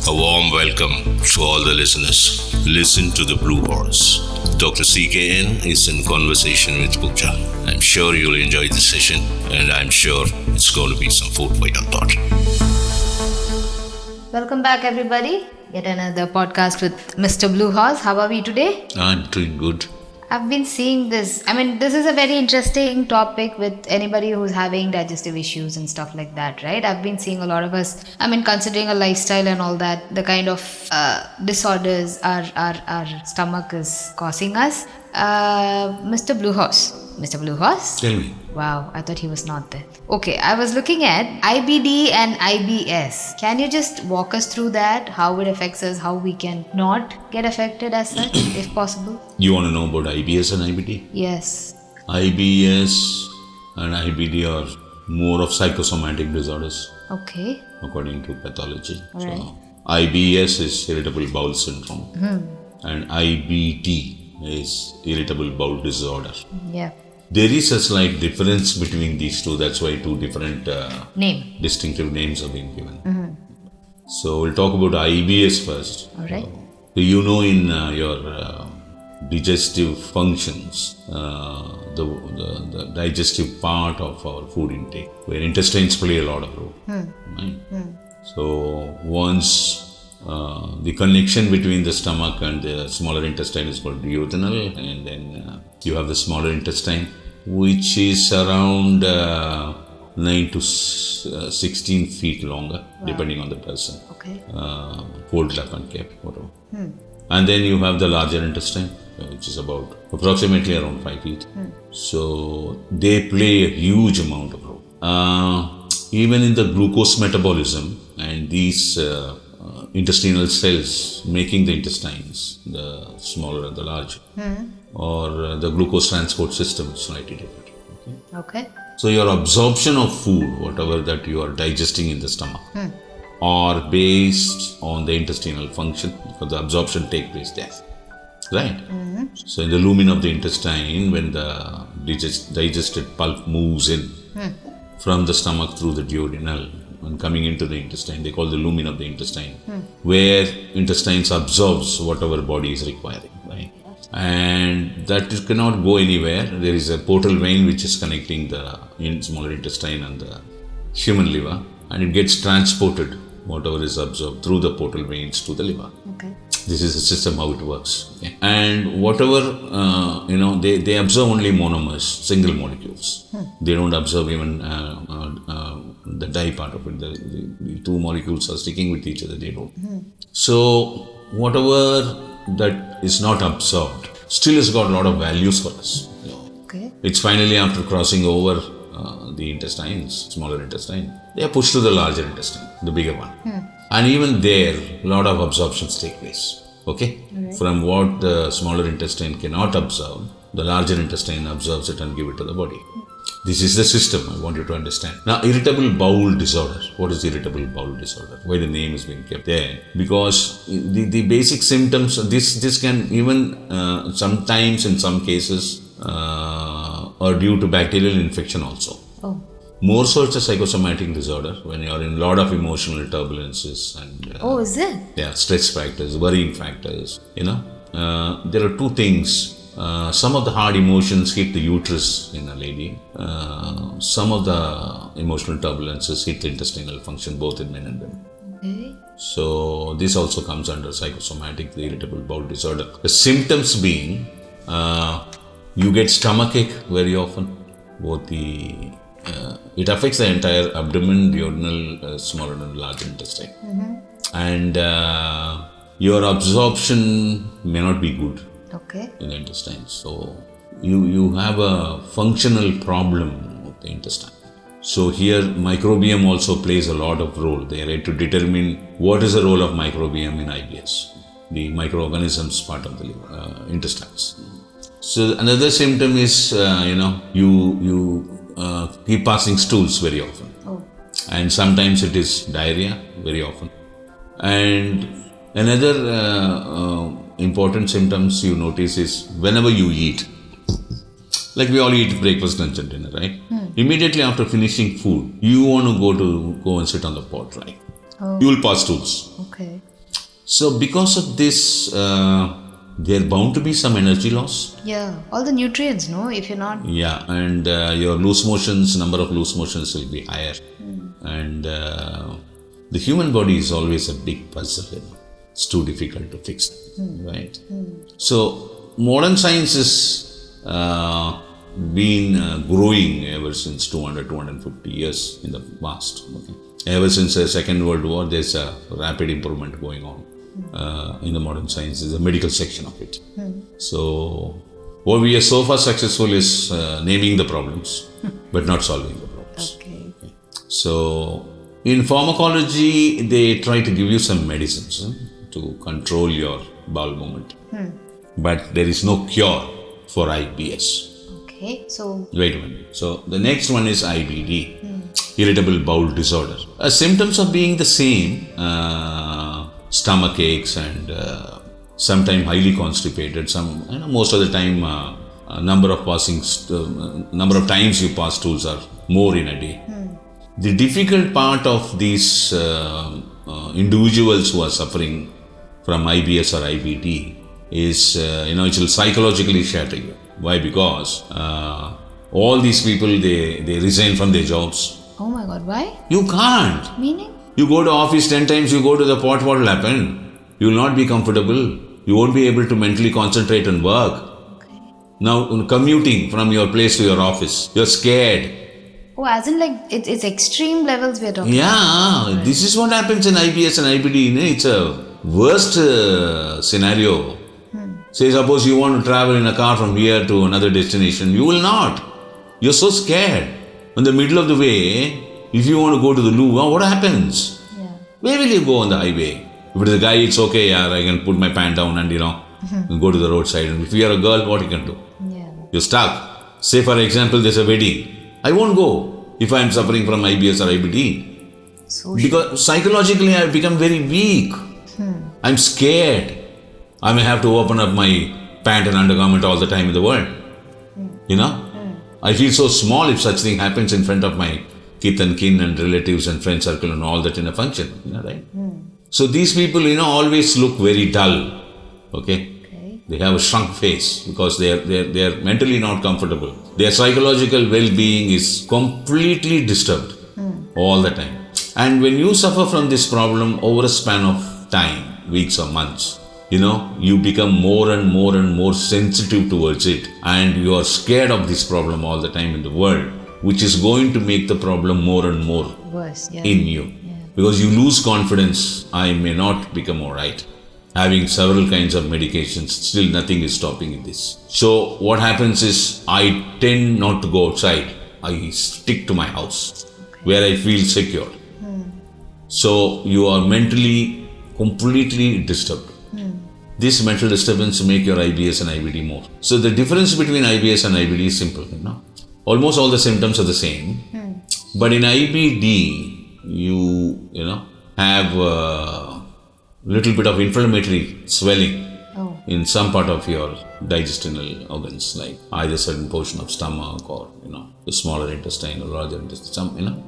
A warm welcome to all the listeners. Listen to the Blue Horse. Dr.C.K.N. is in conversation with Pooja. I'm sure you'll enjoy this session, and I'm sure it's going to be some food for your thought. Welcome back, everybody. Yet another podcast with Mr. Blue Horse. How are we today? I'm doing good. I've been seeing this. This is a very interesting topic with anybody who's having digestive issues and stuff like that, right? I've been seeing a lot of us, considering a lifestyle and all that, the kind of disorders our stomach is causing us. Mr. Blue Horse. Mr. Blue Horse? Tell me. Wow, I thought he was not there. Okay, I was looking at IBD and IBS. Can you just walk us through that? How it affects us, how we can not get affected as such, if possible? You want to know about IBS and IBD? Yes. IBS and IBD are more of psychosomatic disorders, Okay. according to pathology. Alright. So, IBS is irritable bowel syndrome, and IBD is irritable bowel disorder. Yeah. There is a slight difference between these two. That's why two different Name. distinctive names have been given. So we'll talk about IBS first. Alright. So you know, in your digestive functions, the digestive part of our food intake, where intestines play a lot of role. Right? So once the connection between the stomach and the smaller intestine is called duodenal, and then you have the smaller intestine, which is around 9 to 16 feet longer, depending on the person. Okay. Folded up and kept, whatever. And then you have the larger intestine, which is about approximately around 5 feet. So they play a huge amount of role. Even in the glucose metabolism and these intestinal cells making the intestines, the smaller and the larger, or the glucose transport system is slightly different. Okay. So your absorption of food, whatever that you are digesting in the stomach, are based on the intestinal function, because the absorption takes place there. Right? So in the lumen of the intestine, when the digested pulp moves in from the stomach through the duodenal and coming into the intestine, they call the lumen of the intestine, where intestines absorbs whatever body is requiring. Right? And that cannot go anywhere. There is a portal vein which is connecting the smaller intestine and the human liver, and it gets transported, whatever is absorbed, through the portal veins to the liver. Okay. This is the system how it works. Okay? And whatever, they absorb only monomers, single molecules. They don't absorb even the di part of it. The two molecules are sticking with each other, they don't. So whatever that is not absorbed still has got a lot of values for us. Okay. It's finally, after crossing over the intestines, smaller intestine, they are pushed to the larger intestine, the bigger one. And even there, a lot of absorptions take place. Okay? Right. From what the smaller intestine cannot absorb, the larger intestine absorbs it and give it to the body. This is the system I want you to understand. Now, irritable bowel disorder. What is irritable bowel disorder? Why the name is being kept there? Because the basic symptoms, this can even sometimes in some cases are due to bacterial infection also. Oh. More so it's a psychosomatic disorder when you are in a lot of emotional turbulences and Is it? stress factors, worrying factors. There are two things. Some of the hard emotions hit the uterus in a lady. Some of the emotional turbulences hit the intestinal function, both in men and women. Okay. So this also comes under psychosomatic, the irritable bowel disorder. The symptoms being, you get stomachache very often. Both it affects the entire abdomen, duodenal, smaller and larger intestine. And your absorption may not be good. Okay. In the intestine. So you have a functional problem of the intestine. So here microbiome also plays a lot of role. They are to determine what is the role of microbiome in IBS, the microorganisms part of the liver, intestines. So another symptom is you keep passing stools very often. And sometimes it is diarrhea very often. And another important symptoms you notice is whenever you eat, like we all eat breakfast, lunch and dinner, right? Immediately after finishing food, you want to go and sit on the pot, right? Oh. You will pass stools. Okay. So because of this, there bound to be some energy loss. Yeah, all the nutrients, no? If you're not. Yeah, and your number of loose motions will be higher. And the human body is always a big puzzle, It's too difficult to fix, right? So modern science has been growing ever since 250 years in the past. Okay? Ever since the Second World War, there's a rapid improvement going on in the modern science, is the medical section of it. So what we are so far successful is naming the problems, but not solving the problems. Okay. So in pharmacology, they try to give you some medicines to control your bowel movement. But there is no cure for IBS. Okay, so. Wait a minute. So the next one is IBD, irritable bowel disorder. Symptoms of being the same, stomach aches and sometimes highly constipated. Most of the time, number of times you pass stools are more in a day. The difficult part of these individuals who are suffering from IBS or IBD is, it will psychologically shatter you. Why? Because all these people, they resign from their jobs. Oh my God, why? You can't. Meaning? You go to office 10 times, you go to the pot, what will happen? You will not be comfortable. You won't be able to mentally concentrate and work. Okay. Now, commuting from your place to your office, you're scared. Oh, as in like, it's extreme levels we're talking about. Yeah, this is what happens in IBS and IBD. It's a worst scenario. Say, suppose you want to travel in a car from here to another destination, you will not. You're so scared. In the middle of the way, if you want to go to the loo, what happens? Yeah. Where will you go on the highway? If it is a guy, it's okay, I can put my pant down and go to the roadside. And if you are a girl, what you can do? Yeah. You're stuck. Say, for example, there's a wedding. I won't go if I'm suffering from IBS or IBD. So Because psychologically, I've become very weak. I'm scared. I may have to open up my pant and undergarment all the time in the world. I feel so small if such thing happens in front of my kith and kin and relatives and friend circle and all that in a function. Right? So these people, always look very dull. Okay? They have a shrunk face because they are mentally not comfortable. Their psychological well-being is completely disturbed all the time. And when you suffer from this problem over a span of time, weeks or months, you become more and more sensitive towards it, and you are scared of this problem all the time in the world, which is going to make the problem more and more worse. Yeah. in you. Because you lose confidence, I may not become alright. Having several kinds of medications, still nothing is stopping this. So what happens is, I tend not to go outside. I stick to my house, where I feel secure. So you are mentally completely disturbed. This mental disturbance make your IBS and IBD more. So the difference between IBS and IBD is simple. Almost all the symptoms are the same. But in IBD, you have a little bit of inflammatory swelling in some part of your digestional organs, like either certain portion of stomach or the smaller intestine or larger intestine.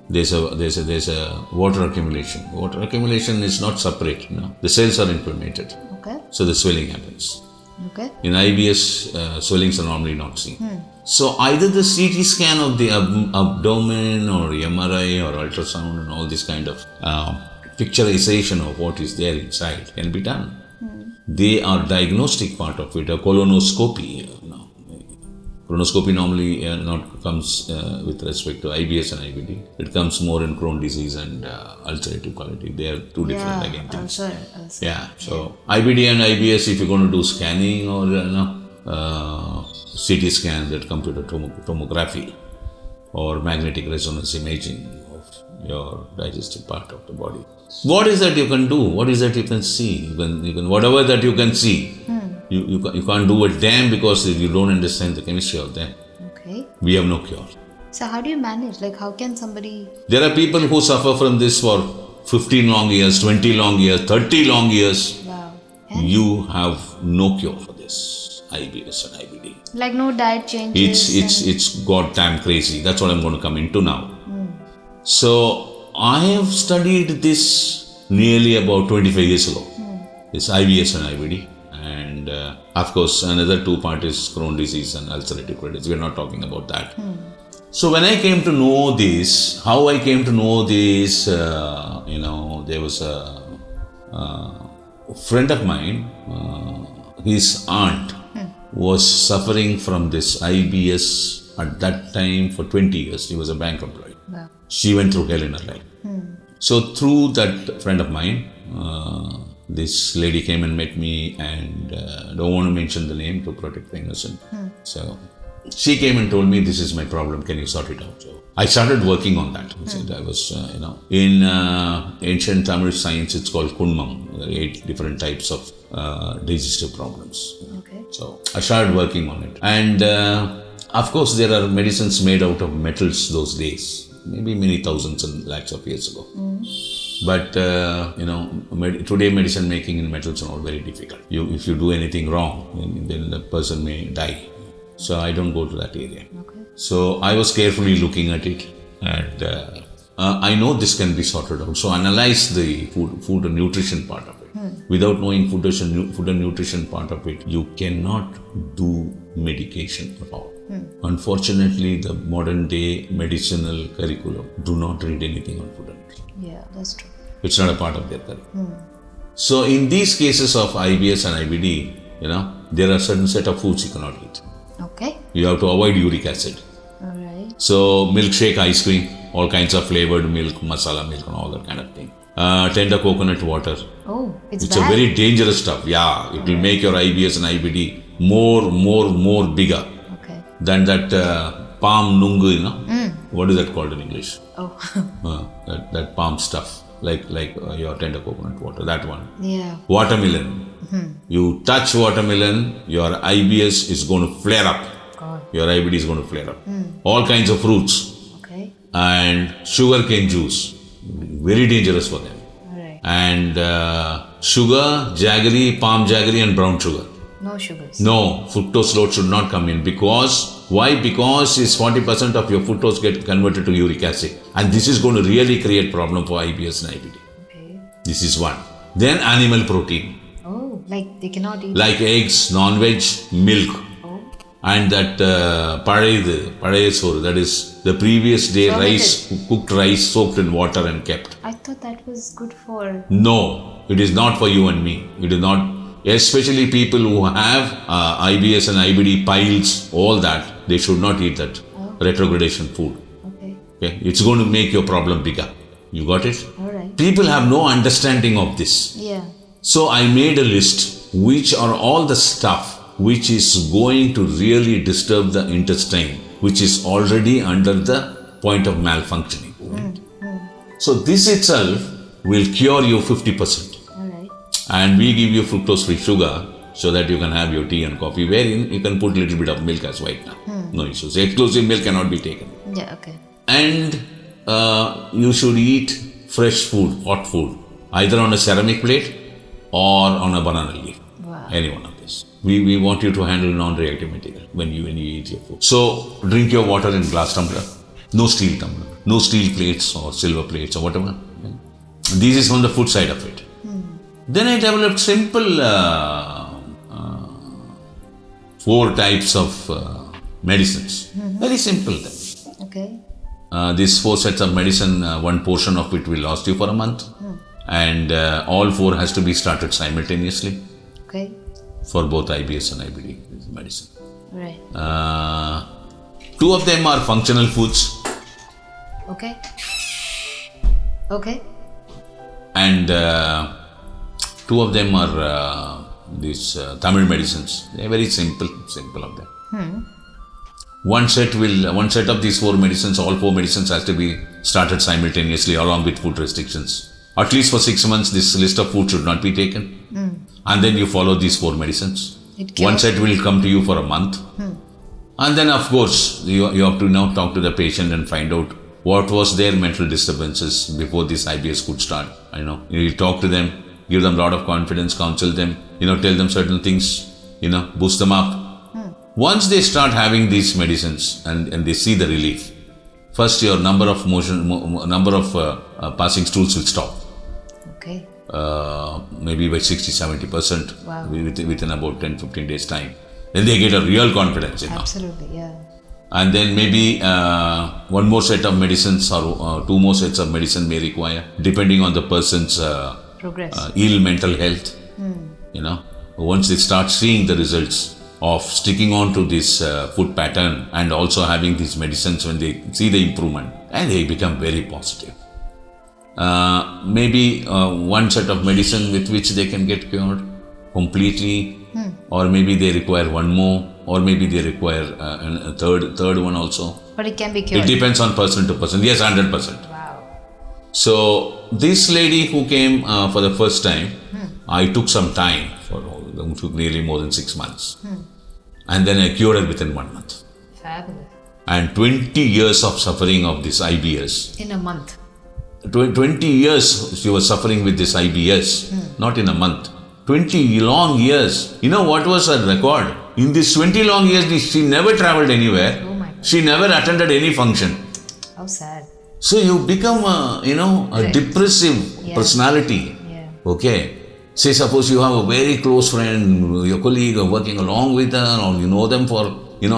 There's a water accumulation. Water accumulation is not separate. The cells are inflamed. Okay. So the swelling happens. Okay. In IBS, swellings are normally not seen. So either the CT scan of the abdomen or MRI or ultrasound and all this kind of picturization of what is there inside can be done. They are diagnostic part of it, a colonoscopy. Colonoscopy normally not comes with respect to IBS and IBD. It comes more in Crohn's disease and ulcerative colitis. They are two different things. Also. Yeah. So IBD and IBS, if you're going to do scanning or CT scan, that computer tomography or magnetic resonance imaging of your digestive part of the body. What is that you can do? What is that you can see? You can whatever that you can see. You can't do a damn because you don't understand the chemistry of them. Okay. We have no cure. So how do you manage? Like, how can somebody... There are people who suffer from this for 15 long years, 20 long years, 30 long years. Wow. And You have no cure for this IBS and IBD. like no diet changes? It's goddamn crazy. That's what I'm going to come into now. So I have studied this nearly about 25 years ago. It's IBS and IBD. And of course, another two part is Crohn's disease and ulcerative colitis. We're not talking about that. So when I came to know this, how I came to know this, there was a friend of mine, his aunt was suffering from this IBS at that time for 20 years. She was a bank employee. Wow. She went through hell in her life. So through that friend of mine, this lady came and met me, and don't want to mention the name to protect the innocent. So she came and told me, this is my problem, can you sort it out? So I started working on that. I was, in ancient Tamil science, it's called Kunmam. There are 8 different types of digestive problems. Okay. So I started working on it. And of course, there are medicines made out of metals those days, maybe many thousands and lakhs of years ago. But, today medicine making in metals are not very difficult. If you do anything wrong, then the person may die. So I don't go to that area. Okay. So I was carefully looking at it, and I know this can be sorted out. So analyze the food and nutrition part of it. Without knowing food and nutrition part of it, you cannot do medication at all. Unfortunately, the modern day medicinal curriculum do not read anything on food and nutrition. Yeah, that's true. It's not a part of their curriculum. So in these cases of IBS and IBD, there are certain set of foods you cannot eat. Okay. You have to avoid uric acid. All right. So milkshake, ice cream, all kinds of flavored milk, masala milk and all that kind of thing. Tender coconut water. Oh, it's It's bad. a very dangerous stuff. Yeah, it will make your IBS and IBD more bigger Okay. than that palm nungu, What is that called in English? Oh. That palm stuff, like your tender coconut water, that one. Yeah. Watermelon. You touch watermelon, your IBS is going to flare up. God. Your IBD is going to flare up. All kinds of fruits Okay. and sugarcane juice, very dangerous for them. All right. And sugar, jaggery, palm jaggery and brown sugar. No sugars. No, fructose load should not come in. Because, why? Because it's 40% of your fructose get converted to uric acid. And this is going to really create problem for IBS and IBD. Okay. This is one. Then animal protein, Oh, like they cannot eat. like eggs, non-veg, milk. Oh. And that padaya soru, that is the previous day rice, cooked rice soaked in water and kept. I thought that was good for. No, it is not for you and me. It is not, especially people who have IBS and IBD piles, all that, they should not eat that retrogradation food. Okay. Okay, it's going to make your problem bigger. You got it? All right. People have no understanding of this. Yeah. So I made a list which are all the stuff which is going to really disturb the intestine, which is already under the point of malfunctioning. So this itself will cure you 50%. All right. And we give you fructose-free sugar so that you can have your tea and coffee, wherein you can put a little bit of milk as white now. No issues. Exclusive milk cannot be taken. Yeah. Okay. And you should eat fresh food, hot food, either on a ceramic plate or on a banana leaf. Wow. Any one of this. We want you to handle non-reactive material when you eat your food. So drink your water in glass tumbler, no steel tumbler, no steel plates or silver plates or whatever. This is on the food side of it. Then I developed simple 4 types of medicines. Very simple then. Okay. These 4 sets of medicine, one portion of it will last you for a month. And all 4 has to be started simultaneously Okay. for both IBS and IBD medicine. Right. 2 of them are functional foods. Okay. Okay. And 2 of them are these Tamil medicines. They are very simple of them. One set of these 4 medicines, all 4 medicines has to be started simultaneously along with food restrictions. At least for 6 months, this list of food should not be taken. And then you follow these 4 medicines. One set will come to you for a month. And then of course, you have to now talk to the patient and find out what was their mental disturbances before this IBS could start. You talk to them, give them a lot of confidence, counsel them, tell them certain things, boost them up. Once they start having these medicines and they see the relief, first your number of passing stools will stop. Okay. Maybe by 60-70%. Wow. Within about 10-15 days time. Then they get a real confidence, Absolutely, yeah. And then maybe one more set of medicines or two more sets of medicine may require, depending on the person's Progress. ill mental health. Once they start seeing the results of sticking on to this food pattern and also having these medicines, when they see the improvement, and they become very positive. Maybe one set of medicine with which they can get cured completely, or maybe they require one more, or maybe they require a third one also. But it can be cured. It depends on person to person. Yes, 100%. Wow. So this lady who came for the first time, I took some time, took nearly more than 6 months. And then I cured her within 1 month. Fabulous. And 20 years of suffering of this IBS. In a month. 20 years she was suffering with this IBS, not in a month. 20 long years. You know what was her record? In these 20 long years, she never traveled anywhere. Oh my God. She never attended any function. How sad. So you become a depressive personality. Yeah. Okay. Say suppose you have a very close friend, your colleague, or working along with her, or you know them for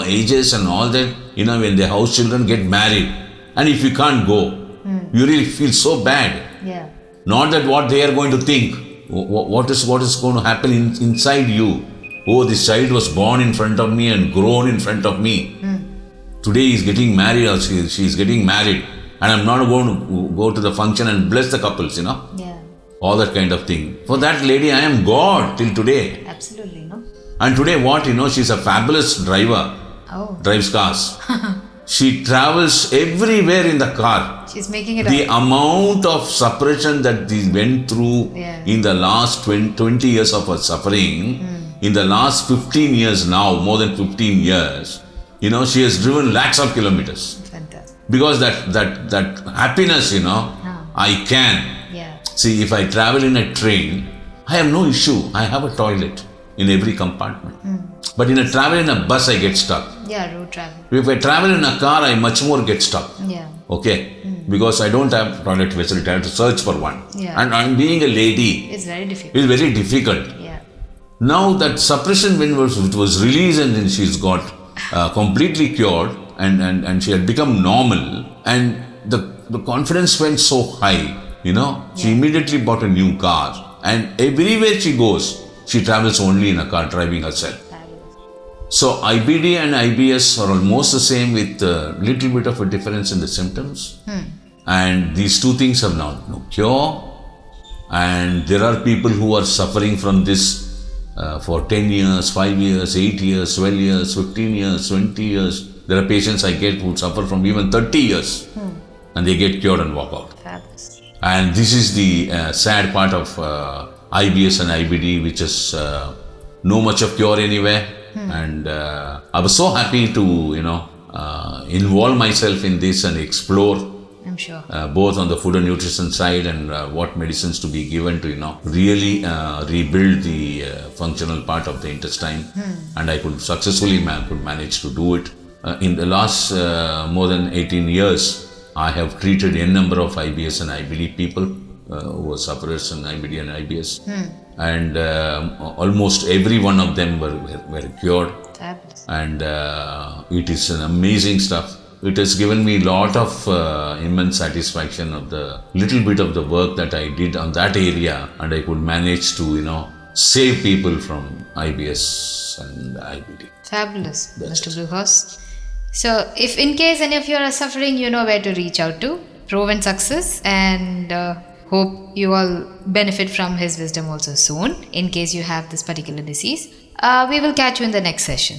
ages and all that. When the house children get married, and if you can't go, you really feel so bad. Yeah. Not that what they are going to think. What is going to happen inside you? Oh, this child was born in front of me and grown in front of me. Today he is getting married, or she is getting married, and I'm not going to go to the function and bless the couples, Yeah. all that kind of thing. For that lady, I am God till today. Absolutely, no? And today what, she's a fabulous driver. Oh. Drives cars. She travels everywhere in the car. She's making it The up. amount of suppression that they went through in the last 20 years of her suffering, in the last 15 years now, more than 15 years, she has driven lakhs of kilometers. Fantastic. Because that happiness, I can. Yeah. See, if I travel in a train, I have no issue. I have a toilet in every compartment. But in a travel in a bus, I get stuck. Yeah, road travel. If I travel in a car, I much more get stuck. Yeah. Okay? Because I don't have toilet facility. I have to search for one. Yeah. And I'm being a lady. It's very difficult. It's very difficult. Yeah. Now that suppression, when it was released, and then she's got completely cured, and she had become normal, and the confidence went so high, She immediately bought a new car, and everywhere she goes, she travels only in a car, driving herself. So IBD and IBS are almost the same, with a little bit of a difference in the symptoms. And these two things have now no cure. And there are people who are suffering from this for 10 years, 5 years, 8 years, 12 years, 15 years, 20 years. There are patients I get who suffer from even 30 years. And they get cured and walk out. Fabulous. And this is the sad part of IBS and IBD, which is no much of cure anywhere. And I was so happy to, involve myself in this and explore. I'm sure. Both on the food and nutrition side, and what medicines to be given to, really rebuild the functional part of the intestine. And I could successfully manage to do it. In the last more than 18 years, I have treated a number of IBS and IBD people who were sufferers in IBD and IBS. And almost every one of them were cured. Fabulous. And it is an amazing stuff. It has given me a lot of immense satisfaction of the little bit of the work that I did on that area, and I could manage to, save people from IBS and IBD. Fabulous, That's Mr. it. Blue Horse. So, if in case any of you are suffering, you know where to reach out to. Proven success, and hope you all benefit from his wisdom also soon, in case you have this particular disease. We will catch you in the next session.